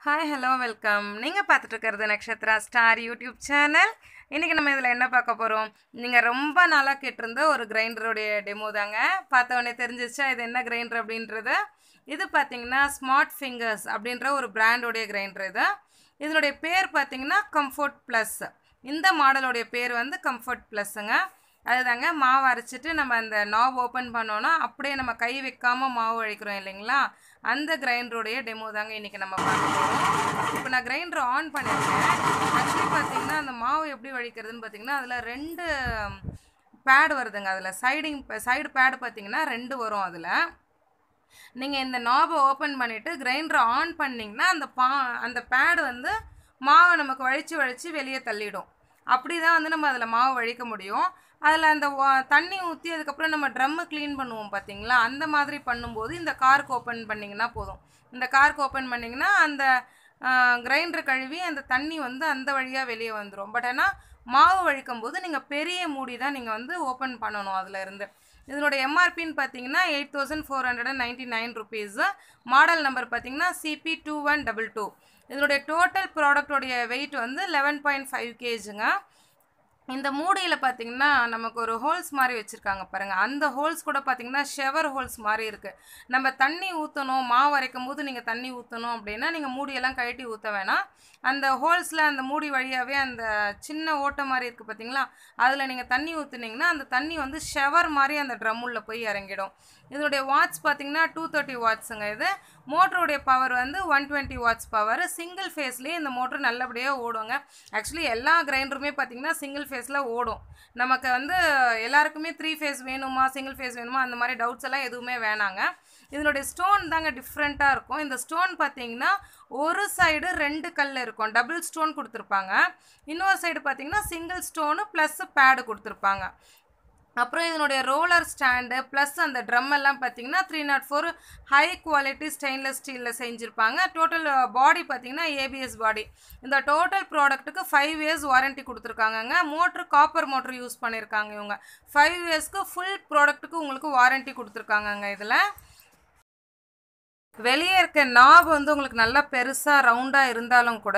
Hi, hello, welcome. நீங்க பார்த்துட்டு இருக்கிறது நக்ஷத்ரா ஸ்டார் யூடியூப் சேனல். இன்னைக்கு நம்ம இதில் என்ன பார்க்க போகிறோம்? நீங்கள் ரொம்ப நாளாக கேட்டிருந்த ஒரு கிரைண்டருடைய டெமோ தாங்க. பார்த்தவொடனே தெரிஞ்சிச்சா இது என்ன கிரைண்டர் அப்படின்றது? இது பார்த்தீங்கன்னா ஸ்மார்ட் ஃபிங்கர்ஸ் அப்படின்ற ஒரு பிராண்டோடைய கிரைண்டர் இது. இதனுடைய பேர் பார்த்தீங்கன்னா கம்ஃபர்ட் ப்ளஸ். இந்த மாடலோடைய பேர் வந்து கம்ஃபர்ட் ப்ளஸ்ஸுங்க. அதுதாங்க மாவு அரைச்சிட்டு நம்ம அந்த நாப் ஓப்பன் பண்ணோன்னா அப்படியே நம்ம கை வைக்காமல் மாவு அழிக்கிறோம் இல்லைங்களா? அந்த கிரைண்டருடைய டெமோ தாங்க இன்றைக்கி நம்ம பார்க்க போகிறோம். இப்போ நான் கிரைண்டர் ஆன் பண்ணியிருக்கேன். ஆக்சுவலி பார்த்தீங்கன்னா அந்த மாவு எப்படி வழிக்கிறதுன்னு பார்த்தீங்கன்னா அதில் 2 பேடு வருதுங்க. அதில் சைடு பேடு பார்த்தீங்கன்னா 2 வரும். அதில் நீங்கள் இந்த நாபை ஓப்பன் பண்ணிவிட்டு கிரைண்டரை ஆன் பண்ணிங்கன்னா அந்த பேடு வந்து மாவை நமக்கு வழித்து வெளியே தள்ளிடும். அப்படி தான் வந்து நம்ம அதில் மாவு வழிக்க முடியும். அதில் அந்த தண்ணி ஊற்றி அதுக்கப்புறம் நம்ம ட்ரம்மை க்ளீன் பண்ணுவோம் பார்த்தீங்களா? அந்த மாதிரி பண்ணும்போது இந்த கார்க்கு ஓப்பன் பண்ணிங்கன்னா போதும். இந்த கார்க்கு ஓப்பன் பண்ணிங்கன்னா அந்த கிரைண்டர் கழுவி அந்த தண்ணி வந்து அந்த வழியாக வெளியே வந்துடும். பட் ஆனால் மாவு வழிக்கும் போது நீங்கள் பெரிய மூடி தான் நீங்கள் வந்து ஓப்பன் பண்ணணும். அதில் இருந்து இதனுடைய எம்ஆர்பின்னு பார்த்தீங்கன்னா 8499 rupees. மாடல் நம்பர் பார்த்தீங்கன்னா CP2122. இதனுடைய டோட்டல் ப்ராடக்டோடைய வெயிட் வந்து 11.5 kgங்க. இந்த மூடியில் பார்த்தீங்கன்னா நமக்கு ஒரு ஹோல்ஸ் மாதிரி வச்சுருக்காங்க பாருங்கள். அந்த ஹோல்ஸ் கூட பார்த்தீங்கன்னா ஷெவர் ஹோல்ஸ் மாதிரி இருக்குது. நம்ம தண்ணி ஊற்றணும், மாவு அரைக்கும் போது நீங்கள் தண்ணி ஊற்றணும் அப்படின்னா நீங்கள் மூடியெல்லாம் கழட்டி ஊற்ற வேணாம். அந்த ஹோல்ஸில் அந்த மூடி வழியாகவே அந்த சின்ன ஓட்டை மாதிரி இருக்குது பார்த்தீங்களா? அதில் நீங்கள் தண்ணி ஊற்றுனீங்கன்னா அந்த தண்ணி வந்து ஷெவர் மாதிரி அந்த ட்ரம்முள்ள போய் இறங்கிடும். இதனுடைய வாட்ஸ் பார்த்தீங்கன்னா 230 வாட்ஸுங்க. இது மோட்டருடைய பவர் வந்து 120 வாட்ஸ் பவர். சிங்கிள் ஃபேஸ்லேயே இந்த மோட்டர் நல்லபடியாக ஓடுங்க. ஆக்சுவலி எல்லா கிரைண்டருமே பார்த்தீங்கன்னா சிங்கிள் ஃபேஸில் ஓடும். நமக்கு வந்து எல்லாருக்குமே 3 ஃபேஸ் வேணுமா சிங்கிள் ஃபேஸ் வேணுமா அந்த மாதிரி டவுட்ஸ் எல்லாம் எதுவுமே வேணாங்க. இதனுடைய ஸ்டோன் தாங்க டிஃப்ரெண்ட்டாக இருக்கும். இந்த ஸ்டோன் பார்த்தீங்கன்னா ஒரு சைடு 2 கல் இருக்கும், டபுள் ஸ்டோன் கொடுத்துருப்பாங்க. இன்னொரு சைடு பார்த்தீங்கன்னா சிங்கிள் ஸ்டோனு ப்ளஸ் பேடு கொடுத்துருப்பாங்க. அப்புறம் இதனுடைய ரோலர் ஸ்டாண்டு ப்ளஸ் அந்த ட்ரம் எல்லாம் பார்த்தீங்கன்னா 304 ஹை குவாலிட்டி ஸ்டெயின்லெஸ் ஸ்டீலில் செஞ்சுருப்பாங்க. டோட்டல் பாடி பார்த்தீங்கன்னா ABS பாடி. இந்த டோட்டல் ப்ராடக்ட்டுக்கு 5 years வாரண்ட்டி கொடுத்துருக்காங்கங்க. மோட்ரு காப்பர் மோட்ரு யூஸ் பண்ணியிருக்காங்க இவங்க. 5 yearsக்கு ஃபுல் ப்ராடக்ட்டுக்கு உங்களுக்கு வாரண்ட்டி கொடுத்துருக்காங்கங்க. இதில் வெளியே இருக்க நாப் வந்து உங்களுக்கு நல்லா பெருசாக ரவுண்டாக இருந்தாலும் கூட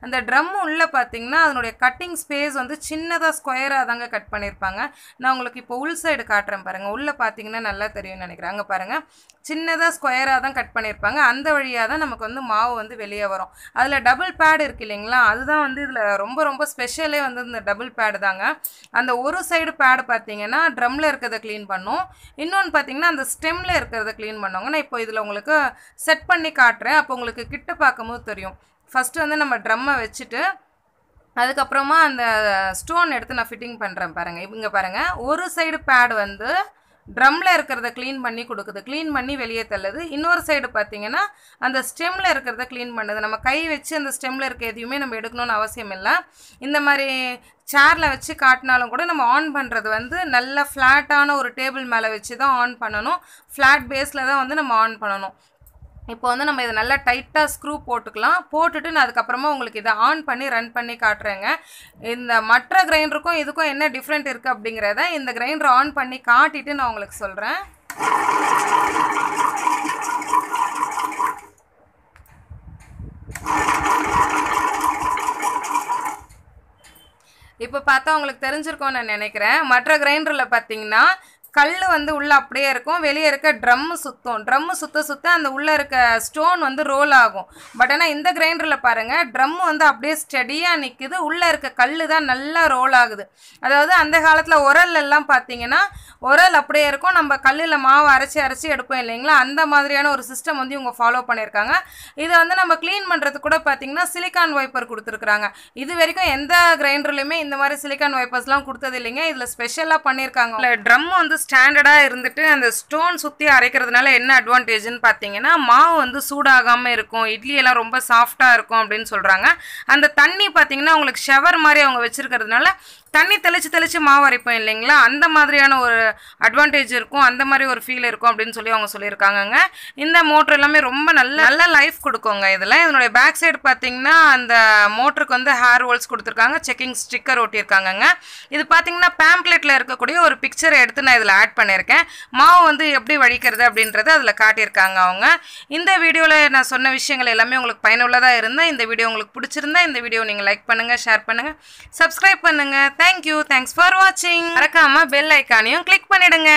அந்த ட்ரம் உள்ளே பார்த்தீங்கன்னா அதனுடைய கட்டிங் ஸ்பேஸ் வந்து சின்னதாக ஸ்கொயராக தாங்க கட் பண்ணியிருப்பாங்க. நான் உங்களுக்கு இப்போ உள் சைடு காட்டுறேன் பாருங்கள். உள்ளே பார்த்தீங்கன்னா நல்லா தெரியும்னு நினைக்கிறேன். அங்கே பாருங்கள், சின்னதாக ஸ்கொயராக தான் கட் பண்ணியிருப்பாங்க. அந்த வழியாக தான் நமக்கு வந்து மாவு வந்து வெளியே வரும். அதில் டபுள் பேடு இருக்குது இல்லைங்களா? அதுதான் வந்து இதில் ரொம்ப ஸ்பெஷலே வந்து இந்த டபுள் பேடு தாங்க. அந்த ஒரு சைடு பேடு பார்த்தீங்கன்னா ட்ரம்மில் இருக்கிறத க்ளீன் பண்ணும், இன்னொன்று பார்த்தீங்கன்னா அந்த ஸ்டெம்மில் இருக்கிறத க்ளீன் பண்ணுவாங்க. நான் இப்போ இதில் உங்களுக்கு செட் பண்ணி காட்டுறேன். அப்போ உங்களுக்கு கிட்ட பார்க்கும்போது தெரியும். ஃபஸ்ட்டு வந்து நம்ம ட்ரம்மை வச்சுட்டு அதுக்கப்புறமா அந்த ஸ்டோன் எடுத்து நான் ஃபிட்டிங் பண்ணுறேன் பாருங்கள். இங்கே பாருங்கள், ஒரு சைடு பேடு வந்து ட்ரம்மில் இருக்கிறத க்ளீன் பண்ணி கொடுக்குது, க்ளீன் பண்ணி வெளியே தள்ளுது. இன்னொரு சைடு பார்த்தீங்கன்னா அந்த ஸ்டெம்மில் இருக்கிறத க்ளீன் பண்ணுது. நம்ம கை வச்சு அந்த ஸ்டெம்மில் இருக்க எதையுமே நம்ம எடுக்கணும்னு அவசியம் இல்லை. இந்த மாதிரி சேரில் வச்சு காட்டினாலும் கூட நம்ம ஆன் பண்ணுறது வந்து நல்ல ஃப்ளாட்டான ஒரு டேபிள் மேலே வச்சு தான் ஆன் பண்ணணும். ஃப்ளாட் பேஸில் தான் வந்து நம்ம ஆன் பண்ணணும். இப்போ வந்து நம்ம இதை நல்லா டைட்டாக ஸ்க்ரூ போட்டுக்கலாம். போட்டுட்டு நான் அதுக்கப்புறமா உங்களுக்கு இதை ஆன் பண்ணி ரன் பண்ணி காட்டுறேங்க. இந்த மற்ற கிரைண்டருக்கும் இதுக்கும் என்ன டிஃப்ரெண்ட் இருக்குது அப்படிங்கிறத இந்த கிரைண்டரை ஆன் பண்ணி காட்டிட்டு நான் உங்களுக்கு சொல்கிறேன். இப்போ பார்த்தா உங்களுக்கு தெரிஞ்சிருக்கோன்னு நான் நினைக்கிறேன். மற்ற கிரைண்டரில் பார்த்தீங்கன்னா கல் வந்து உள்ளே அப்படியே இருக்கும், வெளியே இருக்க ட்ரம்மு சுத்த அந்த உள்ளே இருக்க ஸ்டோன் வந்து ரோல் ஆகும். பட் ஆனால் இந்த கிரைண்டரில் பாருங்கள், ட்ரம்மு வந்து அப்படியே ஸ்டெடியாக நிற்குது, உள்ளே இருக்க கல் தான் நல்லா ரோல் ஆகுது. அதாவது அந்த காலத்தில் உரல்லாம் பார்த்தீங்கன்னா உரல் அப்படியே இருக்கும், நம்ம கல்லில் மாவு அரைச்சி எடுப்போம் இல்லைங்களா? அந்த மாதிரியான ஒரு சிஸ்டம் வந்து இவங்க ஃபாலோ பண்ணியிருக்காங்க. இதை வந்து நம்ம க்ளீன் பண்ணுறதுக்கு கூட பார்த்தீங்கன்னா சிலிக்கான் வைப்பர் கொடுத்துருக்குறாங்க. இது வரைக்கும் எந்த கிரைண்டர்லையுமே இந்த மாதிரி சிலிக்கான் வைப்பர்ஸ்லாம் கொடுத்தது இல்லைங்க. இதில் ஸ்பெஷலாக பண்ணியிருக்காங்க. இல்லை ட்ரம் வந்து ஸ்டாண்டர்டாக இருந்துட்டு அந்த ஸ்டோன் சுற்றி அரைக்கிறதுனால என்ன அட்வான்டேஜ்னு பார்த்தீங்கன்னா மாவு வந்து சூடாகாமல் இருக்கும், இட்லியெல்லாம் ரொம்ப சாஃப்டாக இருக்கும் அப்படின்னு சொல்கிறாங்க. அந்த தண்ணி பார்த்தீங்கன்னா உங்களுக்கு ஷவர் மாதிரி அவங்க வச்சுருக்கிறதுனால தண்ணி தெளிச்சு மாவு அரைப்போம் இல்லைங்களா, அந்த மாதிரியான ஒரு அட்வான்டேஜ் இருக்கும், அந்த மாதிரி ஒரு ஃபீல் இருக்கும் அப்படின்னு சொல்லி அவங்க சொல்லியிருக்காங்கங்க. இந்த மோட்ரு எல்லாமே ரொம்ப நல்ல லைஃப் கொடுக்குங்க. இதில் இதனுடைய பேக் சைடு பார்த்தீங்கன்னா அந்த மோட்டருக்கு வந்து ஹேர் ஹோல்ஸ் கொடுத்துருக்காங்க, செக்கிங் ஸ்டிக்கர் ஒட்டியிருக்காங்கங்க. இது பார்த்தீங்கன்னா பேம்ப்ளெட்டில் இருக்கக்கூடிய ஒரு பிக்சரை எடுத்து நான் இதில் ஆட் பண்ணியிருக்கேன். மாவு வந்து எப்படி வடிக்கிறது அப்படின்றத அதில் காட்டியிருக்காங்க அவங்க. இந்த வீடியோவில் நான் சொன்ன விஷயங்கள் எல்லாமே உங்களுக்கு பயனுள்ளதாக இருந்தால், இந்த வீடியோ உங்களுக்கு பிடிச்சிருந்தா இந்த வீடியோ நீங்கள் லைக் பண்ணுங்கள், ஷேர் பண்ணுங்கள், சப்ஸ்கிரைப் பண்ணுங்கள். தேங்க்யூ, தேங்க்ஸ் ஃபார் வாட்சிங். மறக்காமல் பெல் ஐக்கானையும் கிளிக் பண்ணிடுங்க.